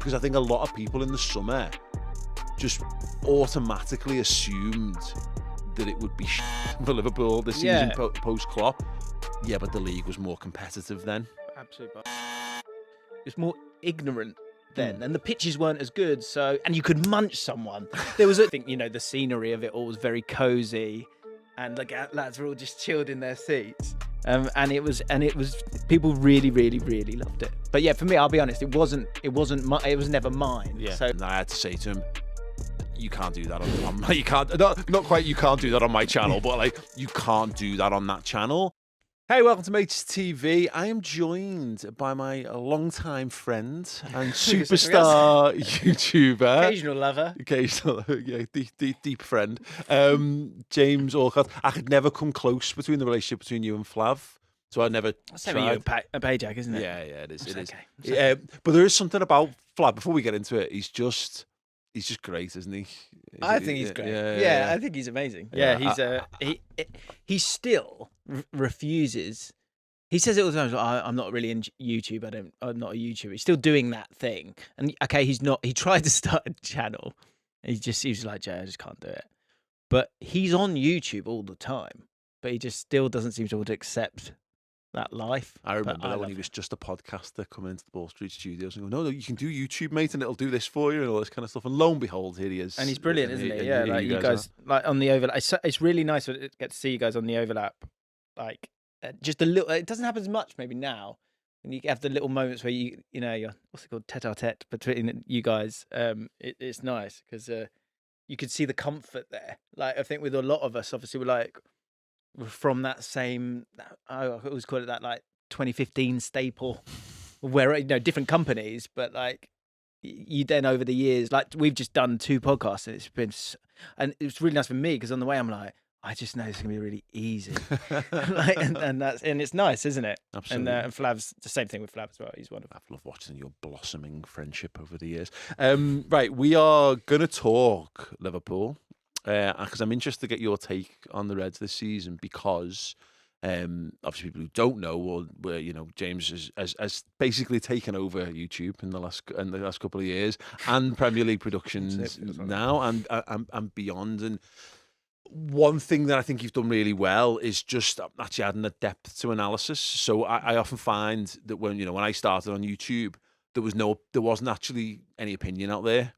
because I think a lot of people in the summer just automatically assumed that it would be for Liverpool this season post Klopp. Yeah, but the league was more competitive then. Absolutely. It was more ignorant then, and the pitches weren't as good. So, and you could munch someone. There was, I think, the scenery of it all was very cozy, and the lads were all just chilled in their seats. And it was people really, really, really loved it. But yeah, for me, I'll be honest, it was never mine. Yeah. So and I had to say to him, you can't do that on you can't not quite you can't do that on my channel, but like you can't do that on that channel. Hey, welcome to Maych TV. I am joined by my longtime friend and superstar YouTuber, occasional lover, deep friend, James Allcott. I could never come close between the relationship between you and Flav, so I never tried. A payjack, isn't it? Yeah, it is. Okay. But there is something about Flav. Before we get into it, he's just great, isn't he? I think he's great. Yeah, I think he's amazing. Yeah, he still refuses. He says it all the time. Like, I'm not really in YouTube. I'm not a YouTuber. He's still doing that thing. And okay, he's not. He tried to start a channel. He was like, Jay, I just can't do it. But he's on YouTube all the time. But he just still doesn't seem to want to accept that life. I remember that when he was just a podcaster coming into the Ball Street Studios and go, no, you can do YouTube, mate, and it'll do this for you and all this kind of stuff. And lo and behold, here he is. And he's brilliant, isn't he? Yeah, like you guys like on the overlap. It's really nice to get to see you guys on the overlap. Like just a little. It doesn't happen as much maybe now. And you have the little moments where you're what's it called, tete-a-tete between you guys. It's nice because you could see the comfort there. Like I think with a lot of us, obviously we're from that same, I always call it that, like 2015 staple, where different companies, but like you then over the years, like we've just done 2 podcasts, and it's really nice for me because on the way I'm like, I just know it's gonna be really easy, and it's nice, isn't it? Absolutely. And Flav's the same thing with Flav as well. He's wonderful. I've loved watching your blossoming friendship over the years. Right, we are gonna talk Liverpool. Because I'm interested to get your take on the Reds this season because obviously people who don't know, James has basically taken over YouTube in the last couple of years and Premier League productions now and beyond. And one thing that I think you've done really well is just actually adding a depth to analysis. So I often find that when I started on YouTube, there wasn't actually any opinion out there,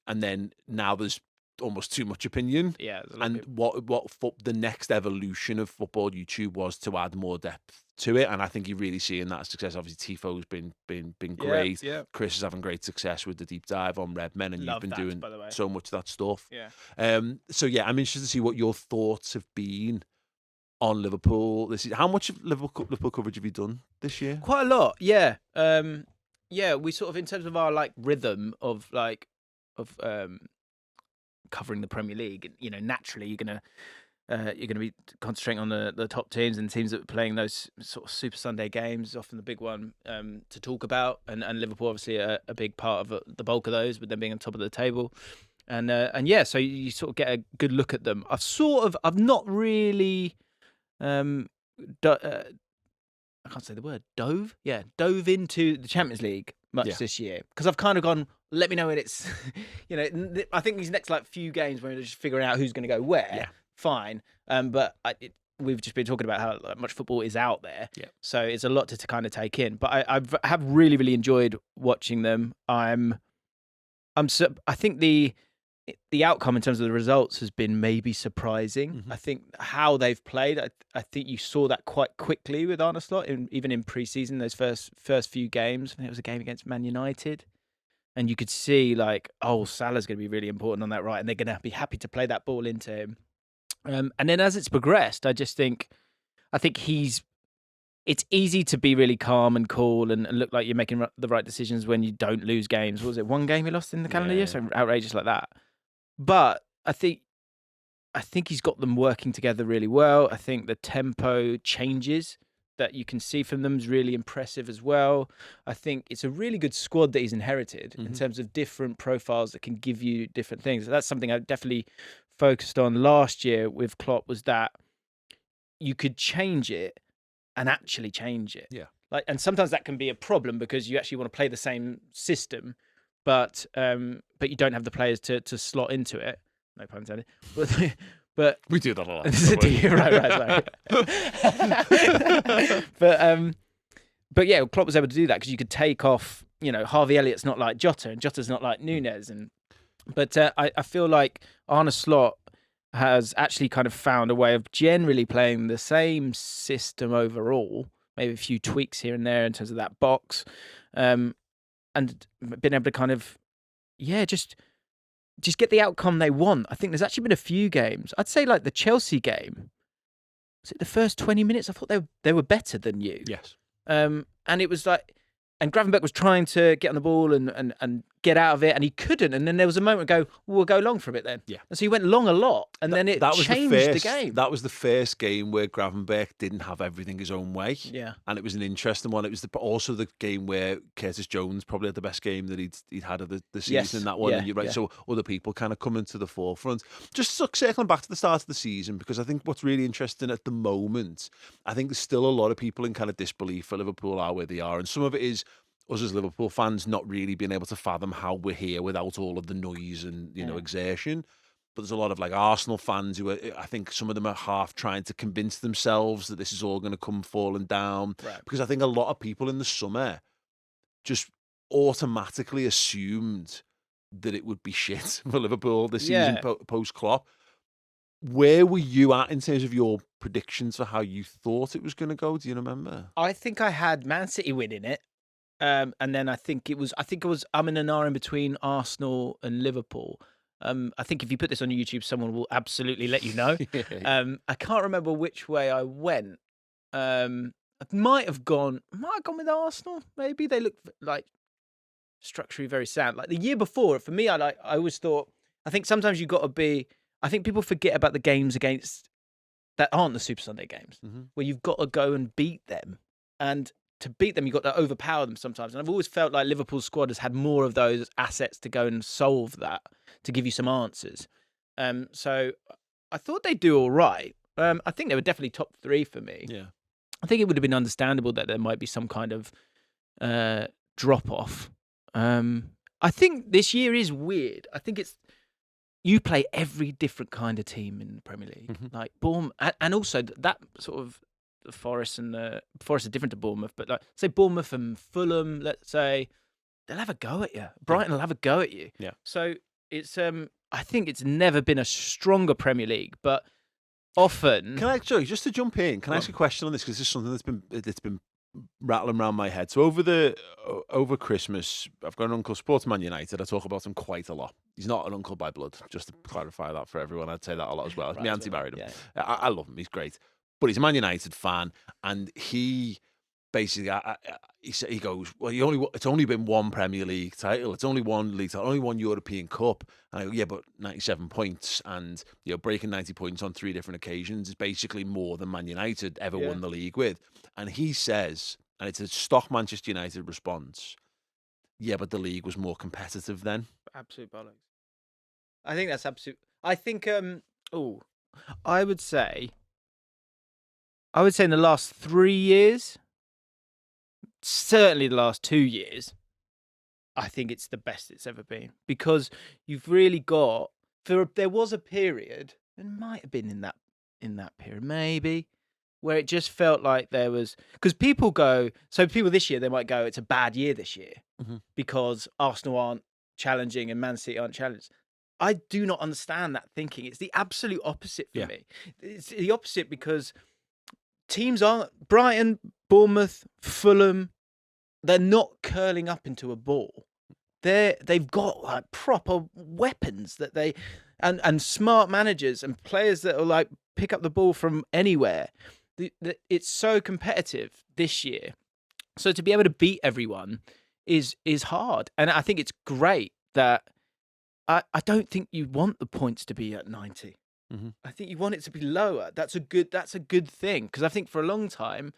and then now there's almost too much opinion. Yeah, and what the next evolution of football YouTube was to add more depth to it, and I think you're really seeing that success. Obviously, Tifo's been great. Yeah. Chris is having great success with the deep dive on Redmen, and you've been doing so much of that stuff. Yeah. So yeah, I'm interested to see what your thoughts have been on Liverpool this season. How much of Liverpool coverage have you done this year? Quite a lot. Yeah. We sort of, in terms of our rhythm of covering the Premier League, naturally you're gonna be concentrating on the top teams and teams that are playing those sort of Super Sunday games, often the big one to talk about, and Liverpool obviously a big part of the bulk of those, with them being on top of the table, and so you sort of get a good look at them. I've not really I can't say the word, dove into the Champions League much this year, because I've kind of gone, let me know when it's, I think these next few games when we're just figuring out who's going to go where, fine. But we've just been talking about how much football is out there, so it's a lot to kind of take in. But I have really, really enjoyed watching them. I think the outcome in terms of the results has been maybe surprising. Mm-hmm. I think how they've played, I think you saw that quite quickly with Arne Slot, even in pre-season, those first few games. I think it was a game against Man United, and you could see Salah's going to be really important on that right, and they're going to be happy to play that ball into him. And then as it's progressed, I think it's easy to be really calm and cool and look like you're making the right decisions when you don't lose games. What was it, 1 game he lost in the calendar year? So outrageous like that. But I think he's got them working together really well. I think the tempo changes that you can see from them is really impressive as well. I think it's a really good squad that he's inherited in terms of different profiles that can give you different things. That's something I definitely focused on last year with Klopp, was that you could change it and actually change it. Yeah. And sometimes that can be a problem because you actually want to play the same system, but you don't have the players to slot into it. No pun intended. But we do that a lot. Right. But yeah, Klopp was able to do that because you could take off. Harvey Elliott's not like Jota, and Jota's not like Nunez, but I feel like Arne Slot has actually kind of found a way of generally playing the same system overall, maybe a few tweaks here and there in terms of that box, and been able to kind of, just get the outcome they want. I think there's actually been a few games. I'd say like the Chelsea game. Was it the first 20 minutes? I thought they were better than you. Yes. And it was like, and Gravenberch was trying to get on the ball and get out of it, and he couldn't. And then there was a moment we'll go long for a bit then. Yeah. And so he went long a lot, and then it changed the game. That was the first game where Gravenberch didn't have everything his own way. Yeah. And it was an interesting one. It was also the game where Curtis Jones probably had the best game that he'd had of the season in that one. Yeah, and you're right. Yeah. So other people kind of coming to the forefront. Just circling back to the start of the season, because I think what's really interesting at the moment, I think there's still a lot of people in kind of disbelief for Liverpool are where they are. And some of it is us as Liverpool fans not really being able to fathom how we're here without all of the noise and exertion. But there's a lot of like Arsenal fans who I think some of them are half trying to convince themselves that this is all going to come falling down. Right. Because I think a lot of people in the summer just automatically assumed that it would be shit for Liverpool this season post Klopp. Where were you at in terms of your predictions for how you thought it was going to go? Do you remember? I think I had Man City winning it. And then I think it was I'm in an hour in between Arsenal and Liverpool. I think if you put this on YouTube, someone will absolutely let you know. I can't remember which way I went. I might have gone with Arsenal. Maybe they look like structurally very sound. Like the year before, for me, I always thought. I think sometimes you got to be. I think people forget about the games against that aren't the Super Sunday games, where you've got to go and beat them. And to beat them, you've got to overpower them sometimes. And I've always felt like Liverpool's squad has had more of those assets to go and solve that, to give you some answers. So I thought they'd do all right. I think they were definitely top 3 for me. Yeah. I think it would have been understandable that there might be some kind of drop-off. I think this year is weird. I think you play every different kind of team in the Premier League. Like Bournemouth, and also that sort of the Forest Forest are different to Bournemouth, but like say Bournemouth and Fulham, let's say, they'll have a go at you. Brighton will have a go at you. Yeah. So it's I think it's never been a stronger Premier League, but often. Sorry, just to jump in, can I ask a question on this, because this is something that's been rattling around my head. So over Christmas, I've got an uncle, supports Man United. I talk about him quite a lot. He's not an uncle by blood, just to clarify that for everyone. I'd say that a lot as well. My auntie married him. Yeah. I love him. He's great. But he's a Man United fan, and he basically he goes, well, it's only been one Premier League title, it's only one league title, only one European Cup. And I go, yeah, but 97 points, and breaking 90 points on 3 different occasions is basically more than Man United ever won the league with. And he says, and it's a stock Manchester United response, yeah, but the league was more competitive then. Absolute bollocks. I think that's absolute. I think I would say in the last 3 years, certainly the last 2 years, I think it's the best it's ever been, because you've really got. There was a period, and might have been in that period maybe, where it just felt like there was, because people this year they might go, it's a bad year this year because Arsenal aren't challenging and Man City aren't challenged. I do not understand that thinking. It's the absolute opposite for me. It's the opposite because teams aren't Brighton, Bournemouth, Fulham. They're not curling up into a ball. They've got like proper weapons that they and smart managers and players that will like pick up the ball from anywhere. It's so competitive this year. So to be able to beat everyone is hard, and I think it's great that I don't think you want the points to be at 90. I think you want it to be lower. That's a good thing, because I think for a long time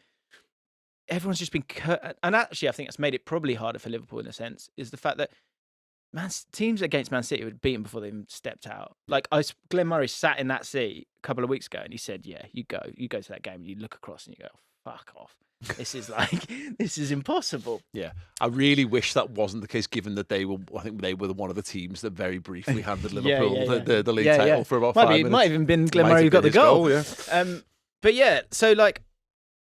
everyone's just been and actually I think that's made it probably harder for Liverpool in a sense, is the fact that teams against Man City would beat them before they even stepped out. Like Glenn Murray sat in that seat a couple of weeks ago and he said, yeah, you go to that game and you look across and you go, fuck off. This is impossible. Yeah, I really wish that wasn't the case, given that I think they were one of the teams that very briefly handed Liverpool the league title for about 5 minutes. Might even been Glenn Murray who got the goal. Yeah. But yeah, so like,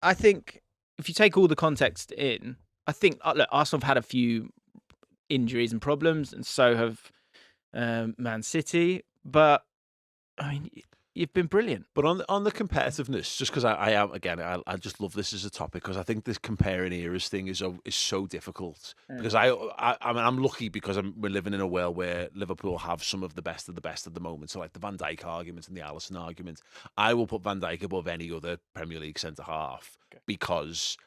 I think if you take all the context in, I think look, Arsenal have had a few injuries and problems, and so have Man City. But I mean, you've been brilliant. But on the competitiveness, just because I just love this as a topic, because I think this comparing eras thing is so difficult. Because I mean, I'm lucky because we're living in a world where Liverpool have some of the best at the moment. So like the Van Dijk argument and the Alisson argument, I will put Van Dijk above any other Premier League centre half because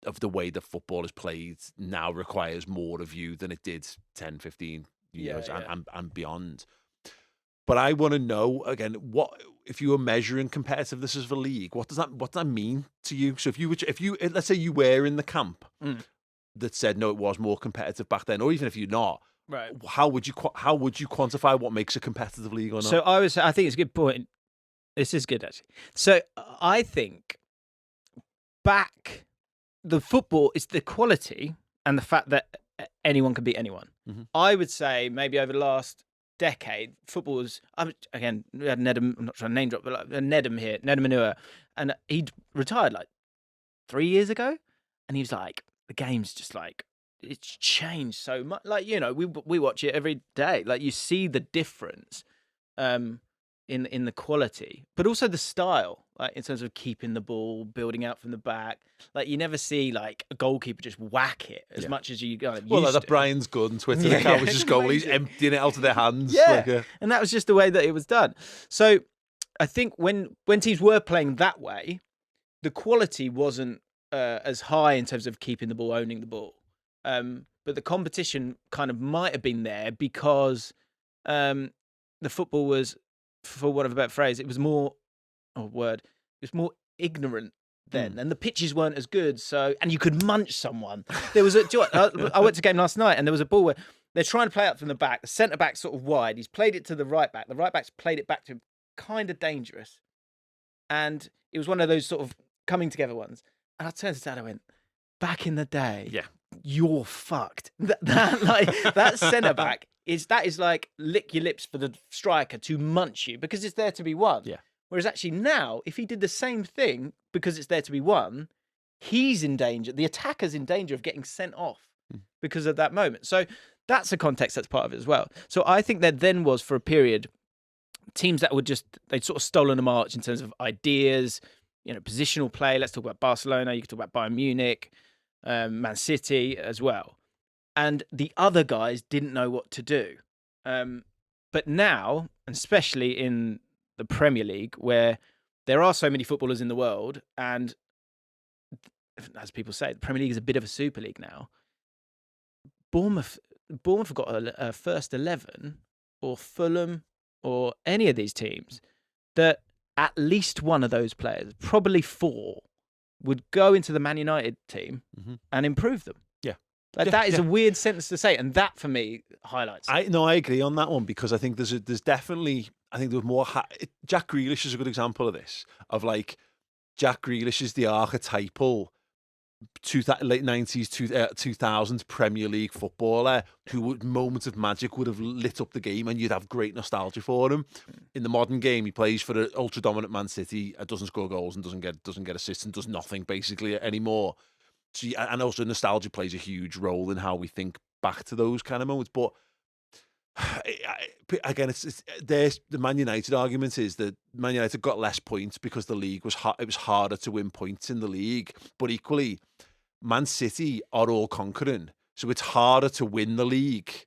of the way that football is played now requires more of you than it did 10, 15 years and beyond. But I want to know again, what if you were measuring competitiveness of a league? What does that mean to you? So if you let's say you were in the camp that said no, it was more competitive back then, or even if you're not, right? How would you quantify what makes a competitive league or not? So I think it's a good point. This is good actually. So I think the football is the quality and the fact that anyone can beat anyone. Mm-hmm. I would say maybe over the last decade, football was, again, we had Nedum, I'm not trying to name drop, but like Nedum here, Nedum Manua, and he'd retired like 3 years ago, and he was like, the game's just like, it's changed so much. Like, you know, we watch it every day. Like, you see the difference in the quality, but also the style, like in terms of keeping the ball, building out from the back. Like, you never see like a goalkeeper just whack it as much as you got. Well, like that Brian's good on Twitter account was just goalies emptying it out of their hands. Yeah, and that was just the way that it was done. So I think when teams were playing that way, the quality wasn't as high in terms of keeping the ball, owning the ball. But the competition kind of might have been there because the football was, for want of a better phrase, it was more ignorant then, and the pitches weren't as good. So, and you could munch someone. There was I went to a game last night, and there was a ball where they're trying to play up from the back. The centre back's sort of wide. He's played it to the right back. The right back's played it back to him, kind of dangerous. And it was one of those sort of coming together ones. And I turned to Dad, I went, back in the day, you're fucked. That centre back is like lick your lips for the striker to munch you because it's there to be won. Yeah. Whereas actually now, if he did the same thing because it's there to be won, he's in danger. The attacker's in danger of getting sent off because of that moment. So that's a context that's part of it as well. So I think there then was, for a period, teams that would they'd sort of stolen a march in terms of ideas, you know, positional play. Let's talk about Barcelona. You could talk about Bayern Munich, Man City as well. And the other guys didn't know what to do. But now, and especially in the Premier League, where there are so many footballers in the world, and as people say, the Premier League is a bit of a super league now. Bournemouth have got a first 11, or Fulham, or any of these teams, that at least one of those players, probably four, would go into the Man United team and improve them. That is a weird sentence to say, and that for me highlights. I agree on that one, because I think there's definitely, I think there was more. Jack Grealish is a good example of this. Of like, Jack Grealish is the archetypal late 90s, 2000s Premier League footballer who would, moments of magic would have lit up the game, and you'd have great nostalgia for him. In the modern game, he plays for the ultra dominant Man City, doesn't score goals and doesn't get assists and does nothing basically anymore. So, and also nostalgia plays a huge role in how we think back to those kind of moments. But again, the Man United argument is that Man United got less points because the league was it was harder to win points in the league. But equally, Man City are all conquering, so it's harder to win the league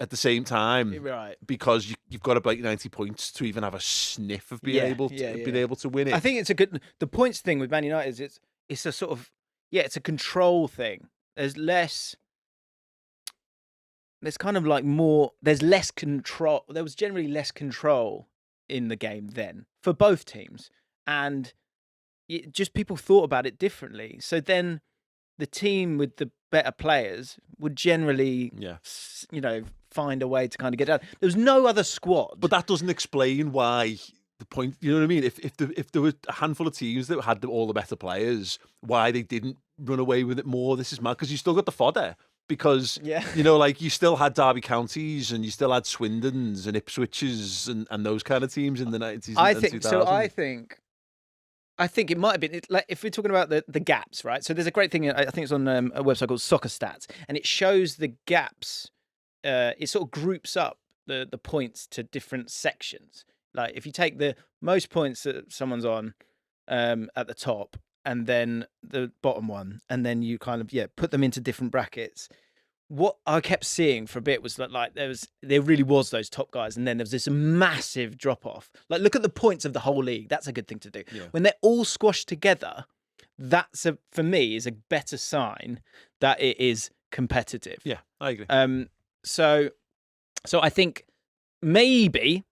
at the same time, right? Because you've got to break 90 points to even have a sniff of being able to win it. I think it's a good. The points thing with Man United is it's a sort of. Yeah, it's a control thing. There's kind of like more, there's less control. There was generally less control in the game then for both teams. And just people thought about it differently. So then the team with the better players would generally, find a way to kind of get down. There was no other squad. But that doesn't explain why... The point, you know what I mean? If there were a handful of teams that had all the better players, why they didn't run away with it more. This is mad because you still got the fodder. Because, like you still had Derby Counties and you still had Swindons and Ipswiches and those kind of teams in the 90s and 2000s. So I think it might have been, like, if we're talking about the gaps, right? So there's a great thing, I think it's on a website called Soccer Stats, and it shows the gaps. It sort of groups up the points to different sections. Like if you take the most points that someone's on at the top, and then the bottom one, and then you kind of put them into different brackets. What I kept seeing for a bit was that like there really was those top guys, and then there was this massive drop off. Like look at the points of the whole league. That's a good thing to do. Yeah. When they're all squashed together, for me is a better sign that it is competitive. Yeah, I agree. So I think maybe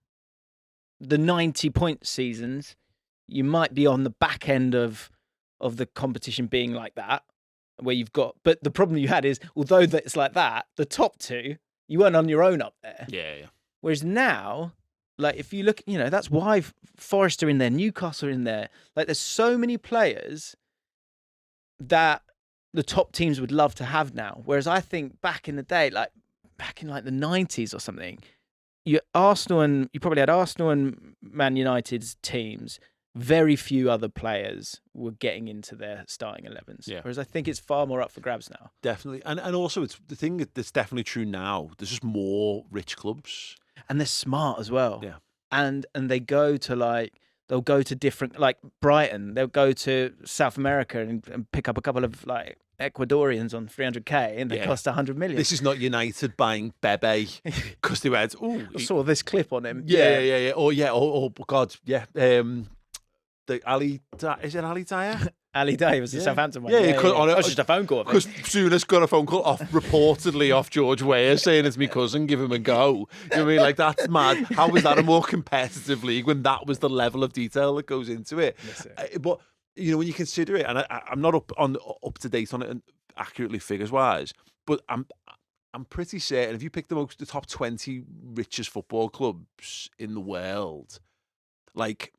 the 90-point seasons, you might be on the back end of the competition being like that, where you've got, but the problem you had is, although it's like that, the top two, you weren't on your own up there. Yeah. Whereas now, like if you look, that's why Forest are in there, Newcastle are in there. Like there's so many players that the top teams would love to have now. Whereas I think back in the day, like back in like the 90s or something, you probably had Arsenal and Man United's teams. Very few other players were getting into their starting 11s. Yeah. Whereas I think it's far more up for grabs now. Definitely. And also it's the thing that's definitely true now. There's just more rich clubs. And they're smart as well. Yeah. And they go to they'll go to different, like Brighton, they'll go to South America and pick up a couple of like Ecuadorians on 300k and they cost 100 million. This is not United buying Bebe because they went, I saw this clip on him. Yeah. Oh God. Yeah. Is it Ali Dyer? Ali Dyer was the Southampton one. Yeah. It was just a phone call. Because Souness got a phone call reportedly off George Weah saying it's my cousin, give him a go. You know what I mean? Like, that's mad. How was that a more competitive league when that was the level of detail that goes into it? But, when you consider it, and I'm not up to date on it accurately figures-wise, but I'm pretty certain if you pick the top 20 richest football clubs in the world, like,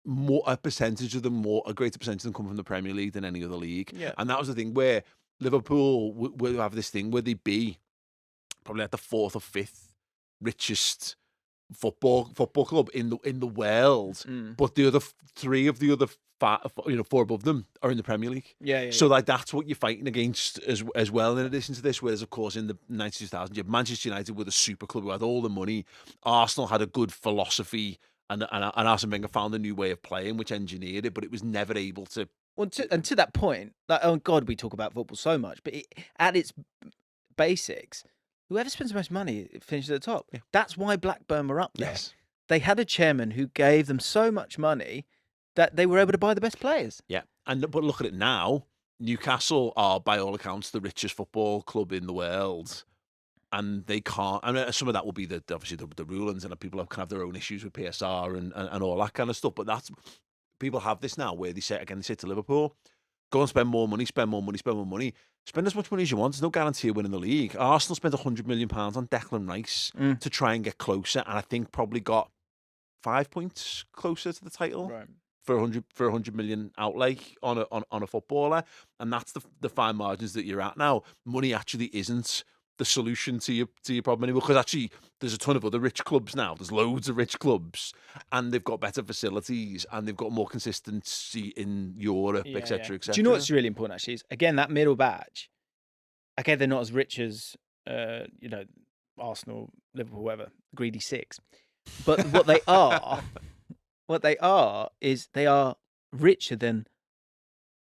a greater percentage of them come from the Premier League than any other league. Yeah. And that was the thing where Liverpool will have this thing where they'd be probably at the fourth or fifth richest football club in the world, but the other three of the other four above them are in the Premier League. So like that's what you're fighting against as well. In addition to this, whereas of course in the 2000s, you had Manchester United with a super club who had all the money. Arsenal had a good philosophy. And Arsene Wenger found a new way of playing, which engineered it, but it was never able to. Well, to that point, like, oh God, we talk about football so much, but at its basics, whoever spends the most money finishes at the top. Yeah. That's why Blackburn were up there. Yes. They had a chairman who gave them so much money that they were able to buy the best players. Yeah, but look at it now. Newcastle are, by all accounts, the richest football club in the world. And they can't. I mean, some of that will be obviously the rulings, and people can have their own issues with PSR and all that kind of stuff. But people have this now where they say to Liverpool, go and spend more money. Spend as much money as you want. There's no guarantee of winning the league. Arsenal spent £100 million on Declan Rice to try and get closer, and I think probably got 5 points closer to the title. Right. For 100 million outlay on a footballer, and that's the fine margins that you're at now. Money actually isn't the solution to your problem anymore, because actually there's a ton of other rich clubs now. There's loads of rich clubs, and they've got better facilities, and they've got more consistency in Europe, etc. Do you know what's really important actually is, again, that middle batch. Okay, they're not as rich as Arsenal, Liverpool, whatever, greedy six, but what they are is they are richer than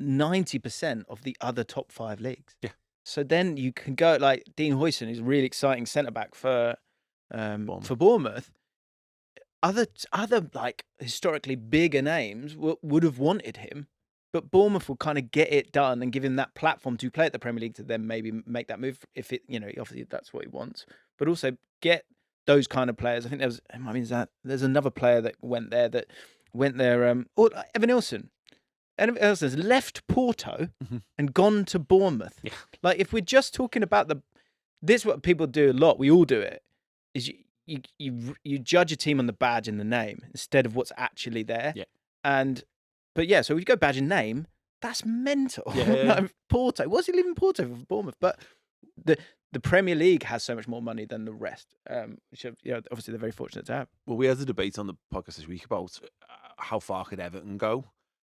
90% of the other top 5 leagues. Yeah. So then you can go like Dean Huijsen, who's a really exciting centre back for Bournemouth. Other like historically bigger names would have wanted him, but Bournemouth will kind of get it done and give him that platform to play at the Premier League to then maybe make that move if it, obviously that's what he wants, but also get those kind of players. I think there's another player that went there. Evan Nilsson. Evan Nilsson's left Porto and gone to Bournemouth. Yeah. Like if we're just talking about this, what people do a lot. We all do it. Is you judge a team on the badge and the name instead of what's actually there. Yeah. So we go badge and name. That's mental. Yeah. Like, Porto. What's he leaving Porto for Bournemouth? But the Premier League has so much more money than the rest, which obviously they're very fortunate to have. Well, we had a debate on the podcast this week about how far could Everton go,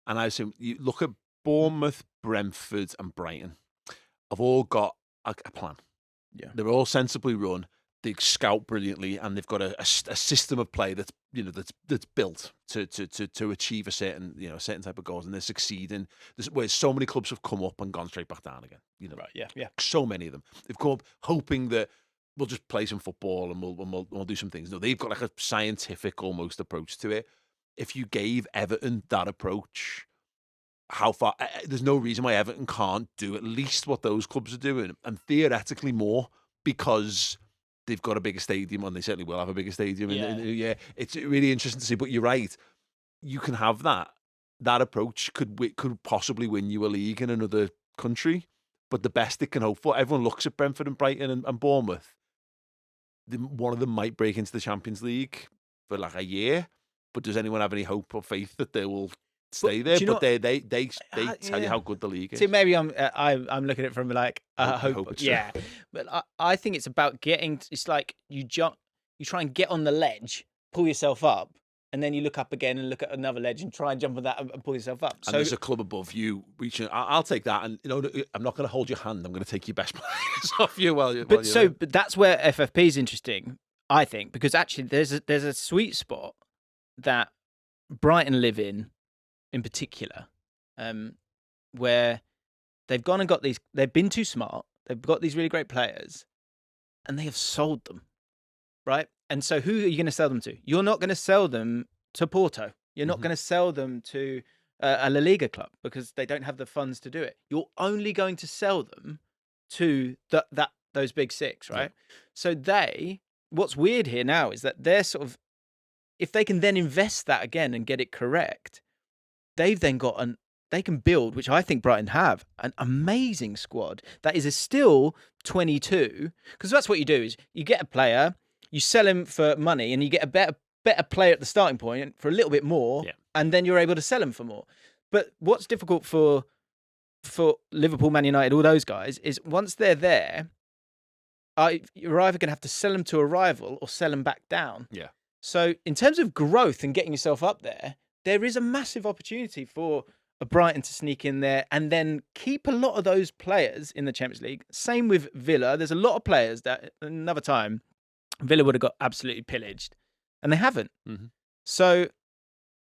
and I assume you look at Bournemouth, Brentford, and Brighton. Have all got a plan. Yeah, they're all sensibly run. They scout brilliantly, and they've got a system of play that's that's built to achieve a certain type of goals, and they're succeeding. Where so many clubs have come up and gone straight back down again. Right? Yeah. So many of them. They've come up hoping that we'll just play some football and we'll do some things. No, they've got like a scientific almost approach to it. If you gave Everton that approach, how far? There's no reason why Everton can't do at least what those clubs are doing, and theoretically more, because they've got a bigger stadium, and they certainly will have a bigger stadium. Yeah. It's really interesting to see. But you're right. You can have that. That approach could possibly win you a league in another country. But the best it can hope for, everyone looks at Brentford and Brighton and Bournemouth. One of them might break into the Champions League for like a year. But does anyone have any hope or faith that they will stay there? But they tell you how good the league is. See, maybe I'm looking at it from like hope. Yeah, but I think it's about getting. It's like you try and get on the ledge, pull yourself up, and then you look up again and look at another ledge and try and jump on that and pull yourself up. And there's a club above you reaching. I'll take that, and I'm not going to hold your hand. I'm going to take your best players off you But that's where FFP is interesting, I think, because actually there's a sweet spot that Brighton live in particular, where they've gone and got these. They've been too smart. They've got these really great players, and they have sold them, right? And so, who are you going to sell them to? You're not going to sell them to Porto. You're not going to sell them to a La Liga club because they don't have the funds to do it. You're only going to sell them to those big six, right? Yeah. So what's weird here now is that they're sort of, if they can then invest that again and get it correct, they've then got they can build, which I think Brighton have, an amazing squad that is still 22. Because that's what you do is you get a player, you sell him for money, and you get a better player at the starting point for a little bit more, and then you're able to sell him for more. But what's difficult for Liverpool, Man United, all those guys, is once they're there, you're either going to have to sell them to a rival or sell them back down. Yeah. So in terms of growth and getting yourself up there is a massive opportunity for a Brighton to sneak in there and then keep a lot of those players in the Champions League. Same with Villa. There's a lot of players that another time Villa would have got absolutely pillaged, and they haven't. Mm-hmm. So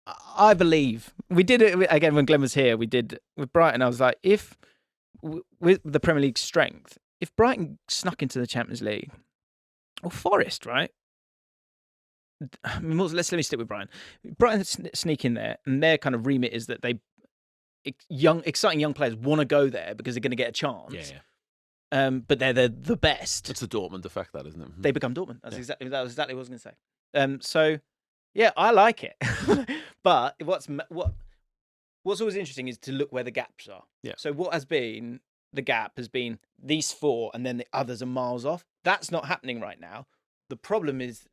I believe we did it again when Glenn was here. We did with Brighton. I was like, if with the Premier League strength, if Brighton snuck into the Champions League, or Forest, right? I mean, let me stick with Brighton. Brighton sneak in there, and their kind of remit is that exciting young players want to go there because they're going to get a chance. Yeah. But they're the best. It's the Dortmund effect, that, isn't it? They become Dortmund. That was exactly what I was going to say. So, yeah, I like it. But what's always interesting is to look where the gaps are. Yeah. So what has been the gap has been these four, and then the others are miles off. That's not happening right now. The problem is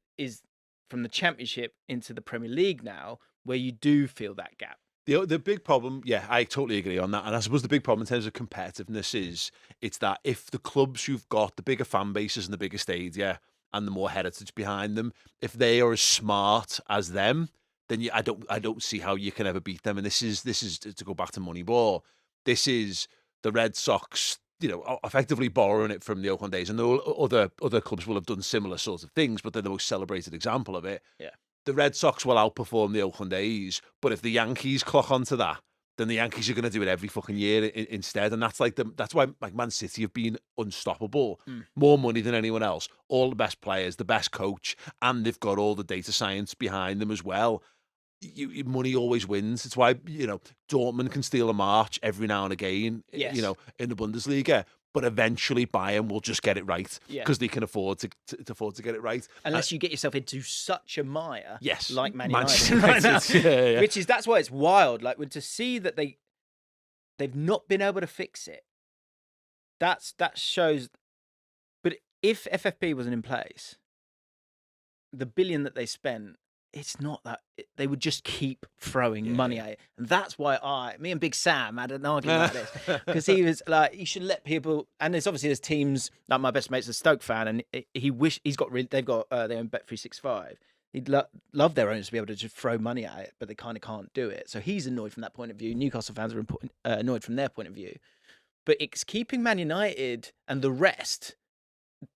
from the Championship into the Premier League now, where you do feel that gap. The big problem, I totally agree on that. And I suppose the big problem in terms of competitiveness it's that if the clubs you've got, the bigger fan bases and the bigger stadia and the more heritage behind them, if they are as smart as them, then I don't see how you can ever beat them. And this is to go back to Moneyball. This is the Red Sox, effectively borrowing it from the Oakland days. And other clubs will have done similar sorts of things, but they're the most celebrated example of it. Yeah. The Red Sox will outperform the Oakland A's, but if the Yankees clock onto that, then the Yankees are going to do it every fucking year instead. And that's why Man City have been unstoppable. More money than anyone else, all the best players, the best coach, and they've got all the data science behind them as well. Money always wins. It's why Dortmund can steal a march every now and again. Yes. In the Bundesliga. But eventually Bayern will just get it right because they can afford to get it right. Unless you get yourself into such a mire, like Man Manchester United right now. Yeah. That's why it's wild. Like to see that they've not been able to fix it. That shows. But if FFP wasn't in place, the billion that they spent it's not that they would just keep throwing money at it, and that's why me and Big Sam had an argument about this, because he was like, you should let people. And there's teams like my best mate's a Stoke fan, and they've got they own Bet365. He'd love their owners to be able to just throw money at it, but they kind of can't do it. So he's annoyed from that point of view. Newcastle fans are annoyed from their point of view, but it's keeping Man United and the rest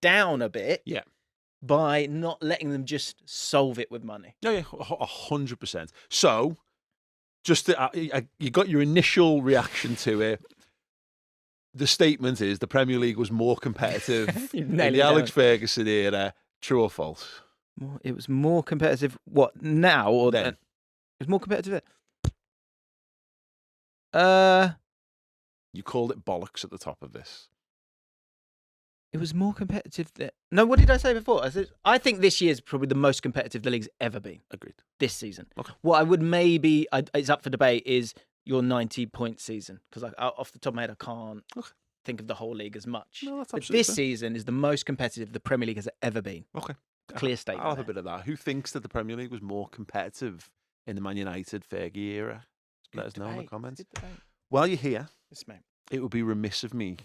down a bit. Yeah. By not letting them just solve it with money. Yeah, 100%. So, just you got your initial reaction to it. The statement is the Premier League was more competitive in the Alex Ferguson era. True or false? It was more competitive. What, now or then? It was more competitive. You called it bollocks at the top of this. It was more competitive. No, what did I say before? I think this year's probably the most competitive the league's ever been. Agreed. This season. Okay. What I would it's up for debate, is your 90-point season. Because off the top of my head, I can't think of the whole league as much. No, that's absolutely This season is the most competitive the Premier League has ever been. Okay. Clear statement. I'll have a bit of that. Who thinks that the Premier League was more competitive in the Man United Fergie era? Let us know in the comments. While you're here, yes, mate. It would be remiss of me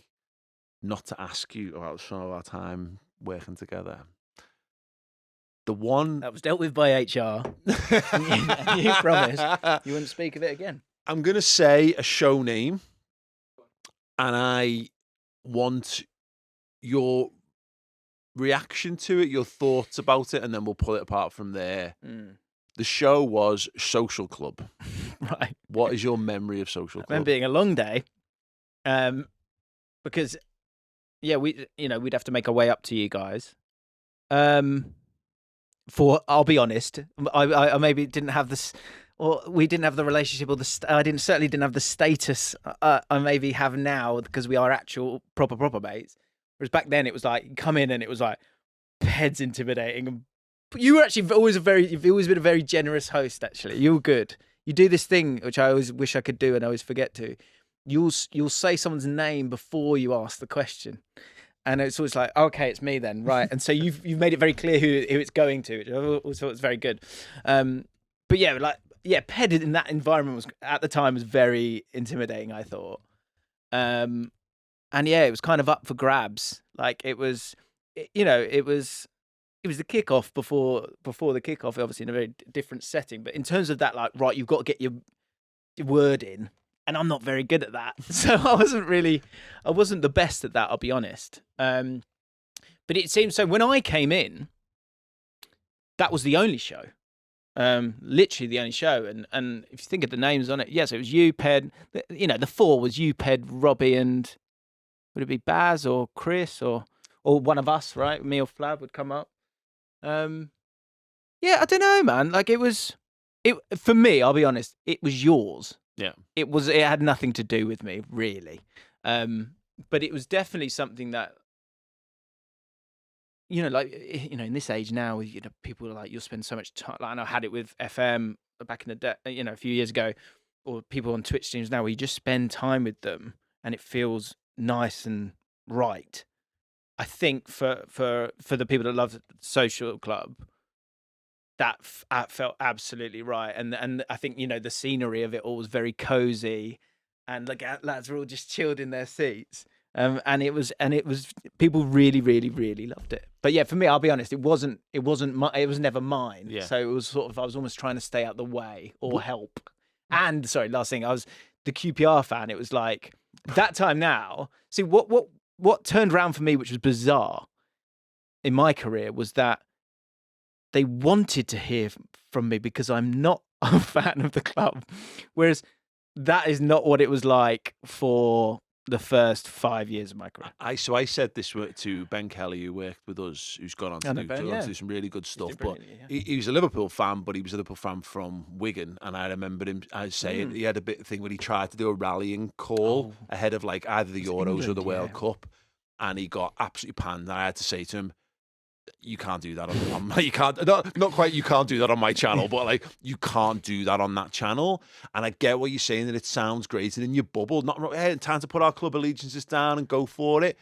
not to ask you about some of our time working together. The one that was dealt with by HR. and you promised you wouldn't speak of it again. I'm going to say a show name, and I want your reaction to it, your thoughts about it, and then we'll pull it apart from there. The show was Social Club. Right. What is your memory of Social Club? I remember being a long day, because we'd have to make our way up to you guys. I'll be honest, I maybe didn't have this, or we didn't have the relationship, or certainly didn't have the status I maybe have now, because we are actual proper mates. Whereas back then it was like, come in and it was like, heads intimidating. You were actually you've always been a very generous host. Actually, you were good. You do this thing which I always wish I could do and I always forget to. You'll say someone's name before you ask the question, and it's always like, okay, it's me then, right? And so you've made it very clear who it's going to, which I always thought was very good. But Ped in that environment was at the time was very intimidating, I thought. And it was kind of up for grabs. Like it was the kickoff before the kickoff, obviously in a very different setting. But in terms of that, like, right, you've got to get your word in, and I'm not very good at that, so I wasn't the best at that. I'll be honest. But it seems so. When I came in, that was the only show, literally the only show. And if you think of the names on it, yes, it was you, Ped. The four was you, Ped, Robbie, and would it be Baz or Chris or one of us, right? Me or Flav would come up. I don't know, man. Like it for me, I'll be honest, it was yours. Yeah. It had nothing to do with me, really. But it was definitely something that, in this age now, people are like, you'll spend so much time. Like, and I had it with FM back in the day, a few years ago, or people on Twitch streams now, where you just spend time with them and it feels nice and right. I think for the people that love Social Club, that felt absolutely right, and I think the scenery of it all was very cozy, and like lads were all just chilled in their seats, and it was people really really really loved it. But yeah, for me, I'll be honest, it was never mine. Yeah. So it was sort of, I was almost trying to stay out the way or help. And sorry, last thing, I was the QPR fan. It was like that time now. See what turned around for me, which was bizarre in my career, was that they wanted to hear from me because I'm not a fan of the club. Whereas that is not what it was like for the first 5 years of my career. I said this to Ben Kelly, who worked with us, who's gone on to do some really good stuff. But he was a Liverpool fan, but he was a Liverpool fan from Wigan. And I remember him saying he had a bit thing where he tried to do a rallying call ahead of like either the Euros England, or the World Cup. And he got absolutely panned. And I had to say to him, you can't do that on you can't, not quite, you can't do that on my channel, but like, you can't do that on that channel. And I get what you're saying, that it sounds great and in your bubble, not hey, time to put our club allegiances down and go for it.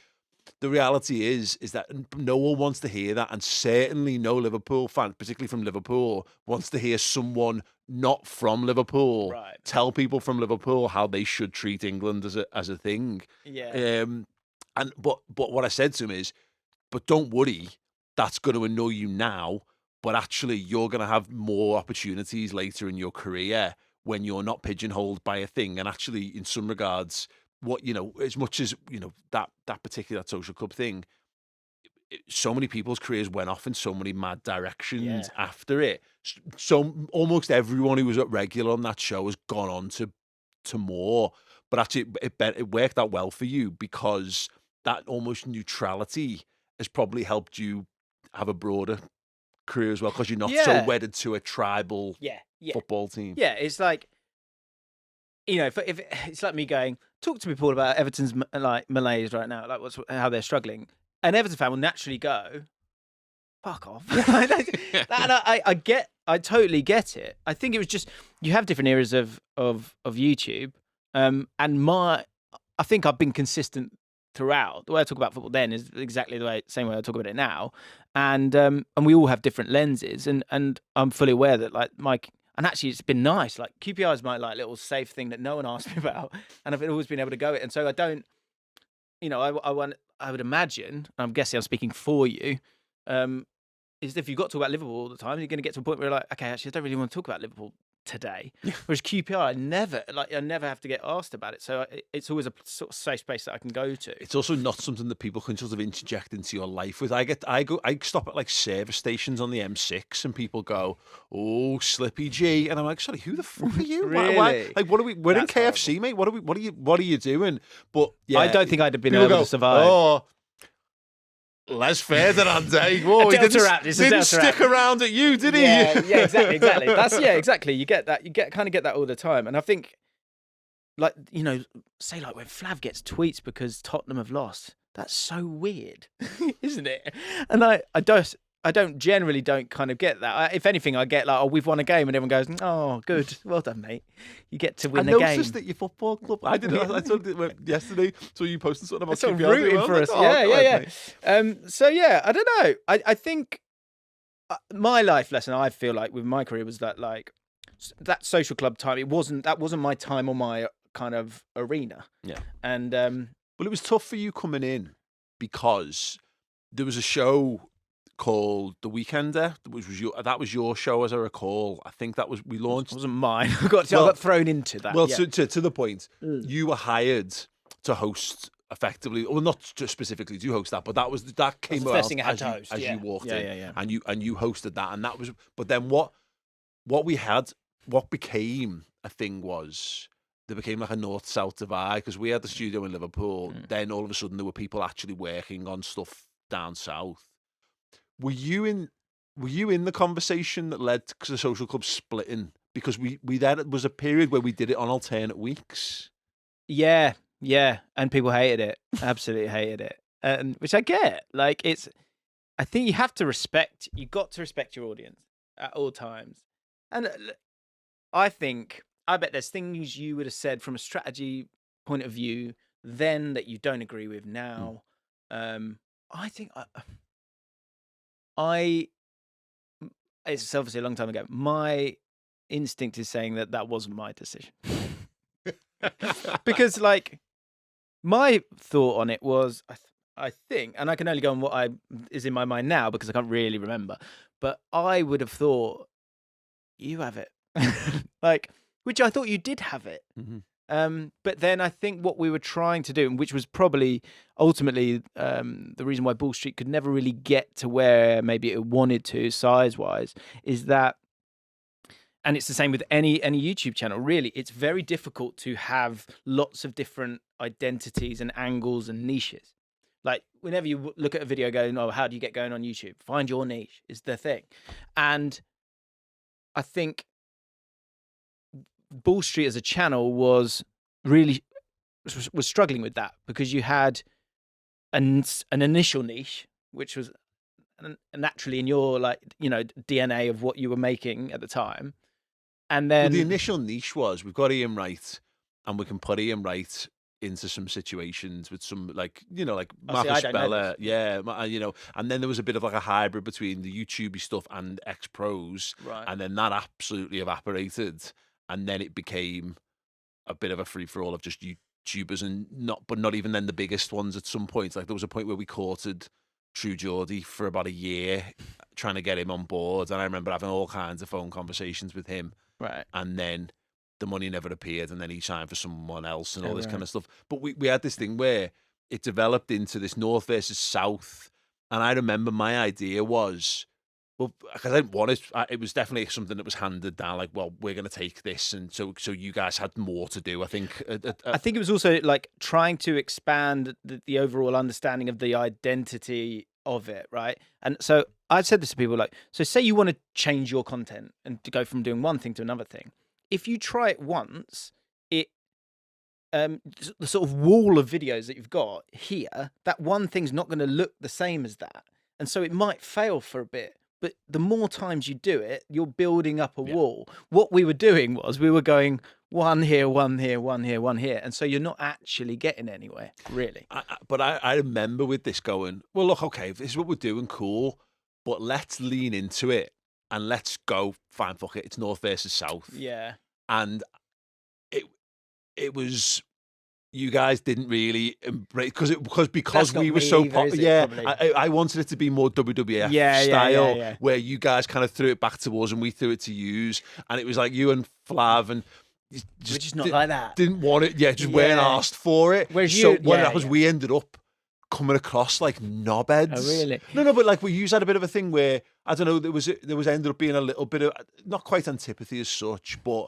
the reality is that no one wants to hear that, and certainly no Liverpool fan, particularly from Liverpool, wants to hear someone not from Liverpool tell people from Liverpool how they should treat England as a thing. Yeah. But what I said to him is, but don't worry, that's going to annoy you now, but actually you're going to have more opportunities later in your career when you're not pigeonholed by a thing. And actually, in some regards, as much as, that particular social club thing, so many people's careers went off in so many mad directions after it. So almost everyone who was at regular on that show has gone on to more. But actually, it worked out well for you because that almost neutrality has probably helped you have a broader career as well, because you're not so wedded to a tribal football team. Yeah, it's like, if it's like me going, talk to me, Paul, about Everton's like malaise right now, like how they're struggling. An Everton fan will naturally go, fuck off. I totally get it. I think it was just, you have different eras of YouTube. And I think I've been consistent throughout. The way I talk about football then is exactly the same way I talk about it now. And we all have different lenses. And I'm fully aware that like Mike, and actually it's been nice. Like QPR is my like little safe thing that no one asked me about. And I've always been able to go it. And so I don't, I would imagine, I'm guessing I'm speaking for you, is if you've got to talk about Liverpool all the time, you're going to get to a point where you're like, okay, actually, I don't really want to talk about Liverpool today. Whereas QPR, I never have to get asked about it. So it's always a sort of safe space that I can go to. It's also not something that people can sort of interject into your life with. I stop at like service stations on the M6 and people go, "Oh, Slippy G," and I'm like, "Sorry, who the fuck are you? Really? Why? Like, what are we? We're in KFC, horrible. Mate. What are you doing?" But yeah, I don't think I'd have been able to survive. Oh, Les Ferdinand, eh? Whoa, he didn't stick around at you, did he? Yeah, exactly. Exactly. You get that. You kind of get that all the time. And I think, like, say like when Flav gets tweets because Tottenham have lost. That's so weird, isn't it? And I generally don't kind of get that. If anything, I get like, oh, we've won a game, and everyone goes, oh, good, well done, mate. You get to win a game. I noticed that your football club. I did it. I told it yesterday. So you posted something about QPR rooting for us. Yeah. So yeah, I don't know. I think my life lesson, I feel like with my career, was that like that social club time. That wasn't my time or my kind of arena. Yeah. And well, it was tough for you coming in because there was a show called The Weekender, that was your show, as I recall. I think we launched. It wasn't mine. I got thrown into that. Well, to the point, you were hired to host effectively, well, not just specifically to host that, but that came out as you walked in, and you hosted that, and that was. But then what became a thing was, there became like a north-south divide, because we had the studio in Liverpool. Then all of a sudden there were people actually working on stuff down south. Were you in the conversation that led to the social club splitting? Because we then, was a period where we did it on alternate weeks. Yeah, and people hated it, absolutely hated it, and which I get. Like, I think you got to respect your audience at all times, and I bet there's things you would have said from a strategy point of view then that you don't agree with now. I think it's obviously a long time ago. My instinct is saying that wasn't my decision. Because like my thought on it was, I think, and I can only go on what is in my mind now because I can't really remember, but I would have thought you have it. Like, which I thought you did have it. But then I think what we were trying to do, and which was probably ultimately the reason why Bull Street could never really get to where maybe it wanted to size-wise, is that, and it's the same with any YouTube channel, really, it's very difficult to have lots of different identities and angles and niches. Like, whenever you look at a video going, oh, how do you get going on YouTube? Find your niche is the thing. And I think Bull Street as a channel was struggling with that, because you had an initial niche, which was naturally in your DNA of what you were making at the time, and then the initial niche was, we've got Ian Wright, and we can put Ian Wright into some situations with some like Oh, see, I Marcus don't know Speller, this. yeah, and then there was a bit of like a hybrid between the YouTubey stuff and ex-pros, Right. and then that absolutely evaporated, and then it became a bit of a free for all of just YouTubers, and not even then the biggest ones at some point. Like there was a point where we courted True Geordie for about a year, trying to get him on board, and I remember having all kinds of phone conversations with him, Right. and then the money never appeared, and then he signed for someone else and all this kind of stuff. But we had this thing where it developed into this North versus South, and I remember my idea was, well, because I didn't want it. It was definitely something that was handed down. Like, well, we're going to take this, and so you guys had more to do. I think. I think it was also like trying to expand the overall understanding of the identity of it, right? And so I've said this to people, like, so say you want to change your content and to go from doing one thing to another thing. If you try it once, the sort of wall of videos that you've got here, that one thing's not going to look the same as that, and so it might fail for a bit. But the more times you do it, you're building up a wall. What we were doing was we were going one here, one here, one here, one here, and so you're not actually getting anywhere, really. But I remember with this going, well, look, okay, if this is what we're doing, cool, but let's lean into it and let's go. Fine, fuck it. It's North versus South. Yeah. And it was, you guys didn't really embrace because we were so I wanted it to be more WWF style, where you guys kind of threw it back to us and we threw it to yous, and it was like you and Flav and we're just not like that. Didn't want it, just weren't asked for it. Whereas what happened was we ended up coming across like knobheads. Oh, really? No, but like we had a bit of a thing where, I don't know, there was ended up being a little bit of, not quite antipathy as such, but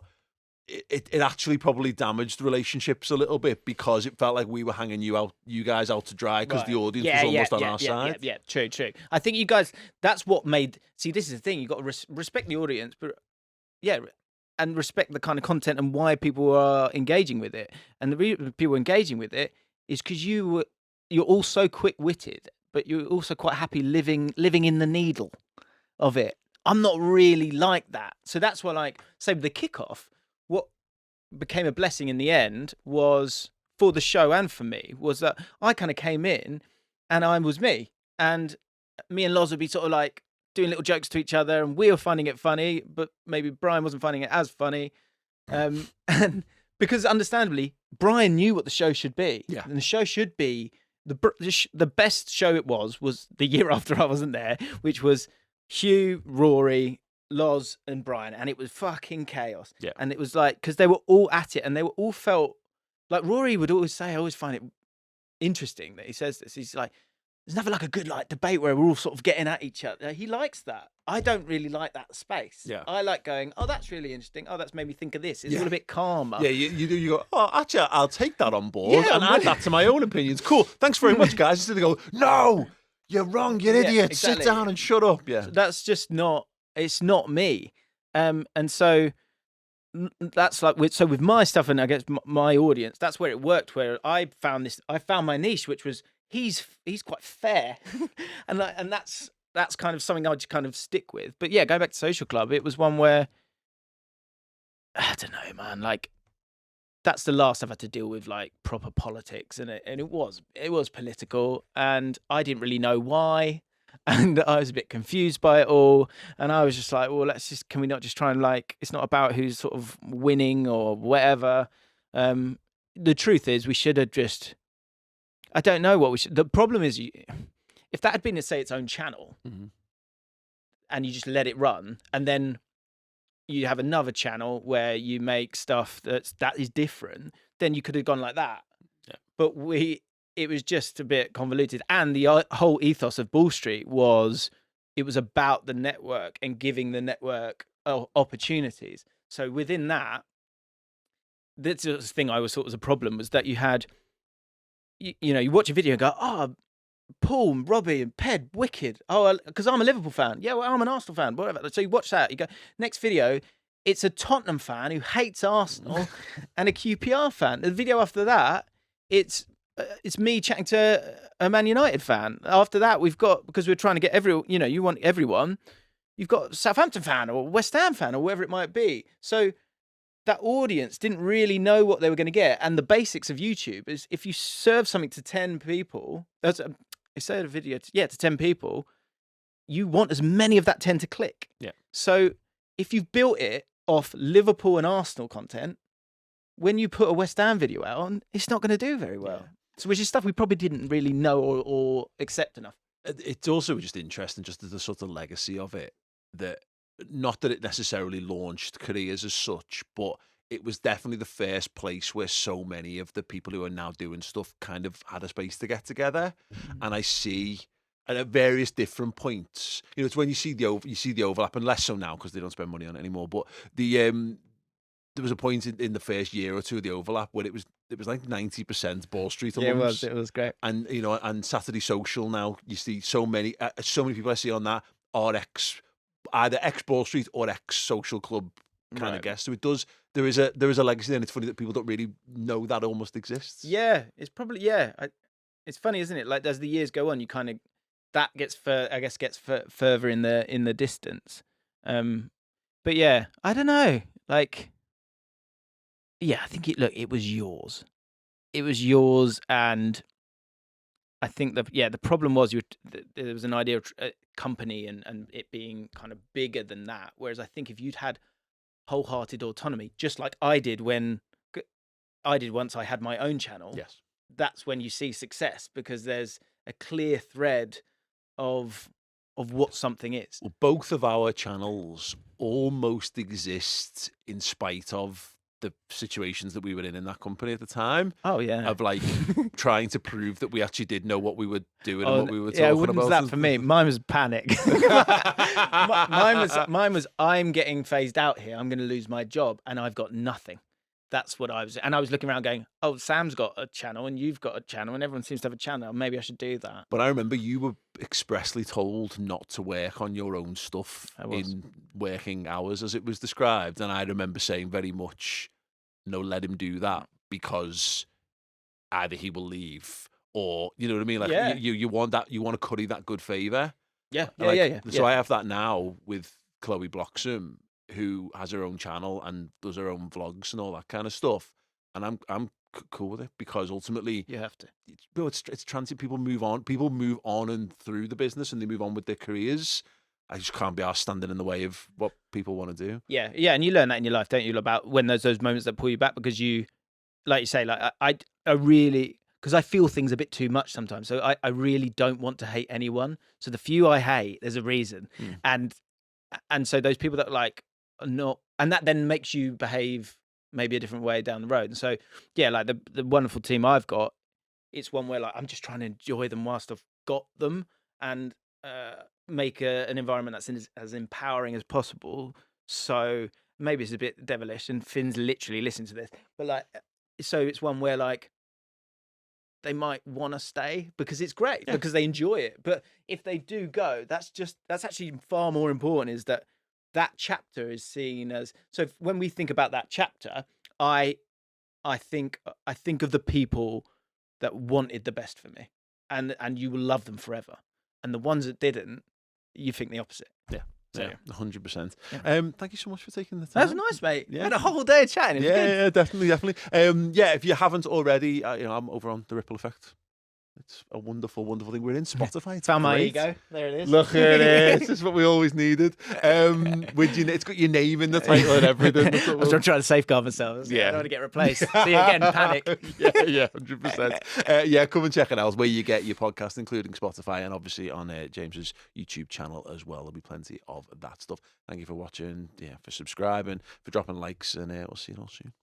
it actually probably damaged relationships a little bit, because it felt like we were hanging you guys out to dry, because the audience was almost on our side. Yeah, true. I think you guys, that's what made, see, this is the thing, you got to respect the audience, but and respect the kind of content and why people are engaging with it. And the reason people engaging with it is because you're all so quick-witted, but you're also quite happy living in the needle of it. I'm not really like that. So that's why, like, say with the kickoff, what became a blessing in the end was, for the show and for me, was that I kind of came in and I was me. And me and Loz would be sort of like doing little jokes to each other, and we were finding it funny, but maybe Brian wasn't finding it as funny. And because understandably, Brian knew what the show should be. Yeah. And the show should be, the best show it was the year after I wasn't there, which was Hugh, Rory, Loz and Brian, and it was fucking chaos. Yeah. And it was like, because they were all at it, and they were all felt like, Rory would always say, I always find it interesting that he says this. He's like, there's never like a good like debate where we're all sort of getting at each other. He likes that. I don't really like that space. Yeah. I like going, oh, that's really interesting. Oh, that's made me think of this. It's all a bit calmer. Yeah, you do. You go, oh, actually, I'll take that on board and add that to my own opinions. Cool. Thanks very much, guys. Instead of go, no, you're wrong, you're idiot. Exactly. Sit down and shut up. Yeah. So that's just not. It's not me. And so that's like with my stuff, and I guess my audience, that's where it worked, where I found my niche, which was he's quite fair. and that's kind of something I just kind of stick with. But yeah, going back to Social Club, it was one where, I don't know, man, like that's the last I've had to deal with like proper politics, and it was political, and I didn't really know why. And I was a bit confused by it all. And I was just like, well, can we not just try and like, it's not about who's sort of winning or whatever. The truth is we should have just, I don't know what we should, the problem is if that had been, say, its own channel, and you just let it run, and then you have another channel where you make stuff that is different, then you could have gone like that. Yeah. But it was just a bit convoluted. And the whole ethos of Ball Street was, it was about the network and giving the network opportunities. So within that, that's the thing I always thought was a problem, was that you had, you know, you watch a video and go, oh, Paul, Robbie and Ped, wicked. Oh, because I'm a Liverpool fan. Yeah, well, I'm an Arsenal fan, whatever. So you watch that, you go, next video, it's a Tottenham fan who hates Arsenal and a QPR fan. The video after that, it's me chatting to a Man United fan. After that, we've got, because we're trying to get you want everyone, you've got Southampton fan or West Ham fan or whatever it might be. So that audience didn't really know what they were going to get. And the basics of YouTube is if you serve something to 10 people, serve a video to 10 people, you want as many of that 10 to click. Yeah. So if you've built it off Liverpool and Arsenal content, when you put a West Ham video out on, it's not going to do very well. Yeah. So, which is stuff we probably didn't really know or accept enough. It's also just interesting, just the sort of legacy of it, that not that it necessarily launched careers as such, but it was definitely the first place where so many of the people who are now doing stuff kind of had a space to get together. And I see, and at various different points, it's when you see the overlap, and less so now because they don't spend money on it anymore. But there was a point in the first year or two of the overlap where it was like 90% Ball Street alums. Yeah, it was great. And and Saturday Social now, you see so many people I see on that are either ex Ball Street or ex Social Club kind of guests. So there is a legacy, and it's funny that people don't really know that almost exists. Yeah, it's probably it's funny, isn't it? Like as the years go on, you kind of that gets further in the distance. But yeah, I don't know, like. Yeah, I think it was yours. It was yours, and I think the problem was there was an idea of a company and it being kind of bigger than that. Whereas I think if you'd had Wholehearted Autonomy, just like I did once I had my own channel, yes, that's when you see success, because there's a clear thread of what something is. Well, both of our channels almost exist in spite of the situations that we were in that company at the time. Oh yeah, of like trying to prove that we actually did know what we were doing and what we were talking about. Yeah, it wasn't that for me. Mine was panic. mine was I'm getting phased out here. I'm going to lose my job, and I've got nothing. That's what I was, and I was looking around going, "Oh, Sam's got a channel, and you've got a channel, and everyone seems to have a channel. Maybe I should do that." But I remember you were expressly told not to work on your own stuff in working hours, as it was described, and I remember saying very much, "No, let him do that, because either he will leave, or you know what I mean. Like you want to curry that good favor." Yeah, So I have that now with Chloe Bloxham, who has her own channel and does her own vlogs and all that kind of stuff, and I'm cool with it, because ultimately you have to. It's transient. People move on and through the business, and they move on with their careers. I just can't be arsed standing in the way of what people want to do. Yeah, and you learn that in your life, don't you? About when there's those moments that pull you back, because you, like you say, like I really, because I feel things a bit too much sometimes. So I really don't want to hate anyone. So the few I hate, there's a reason, and so those people that like are not, and that then makes you behave maybe a different way down the road. And so yeah, like the wonderful team I've got, it's one where like I'm just trying to enjoy them whilst I've got them, and make an environment that's as empowering as possible. So maybe it's a bit devilish, and Finn's literally listening to this, but like, so it's one where like they might want to stay because it's great, because they enjoy it. But if they do go, that's actually far more important, is that chapter is seen as, so when we think about that chapter, I think of the people that wanted the best for me, and you will love them forever. And the ones that didn't, you think the opposite. Yeah. So, yeah, 100%. Thank you so much for taking the time. That was nice, mate. Yeah. We had a whole day of chatting. Yeah, definitely. If you haven't already, I'm over on The Ripple Effect. It's a wonderful, wonderful thing. We're in Spotify. It's found my ego. There it is. Look at it. This is what we always needed. It's got your name in the title and everything. I was trying to safeguard myself. I don't want to get replaced. See you again, panic. 100%. Come and check it out where you get your podcast, including Spotify, and obviously on James's YouTube channel as well. There'll be plenty of that stuff. Thank you for watching, for subscribing, for dropping likes, and we'll see you all soon.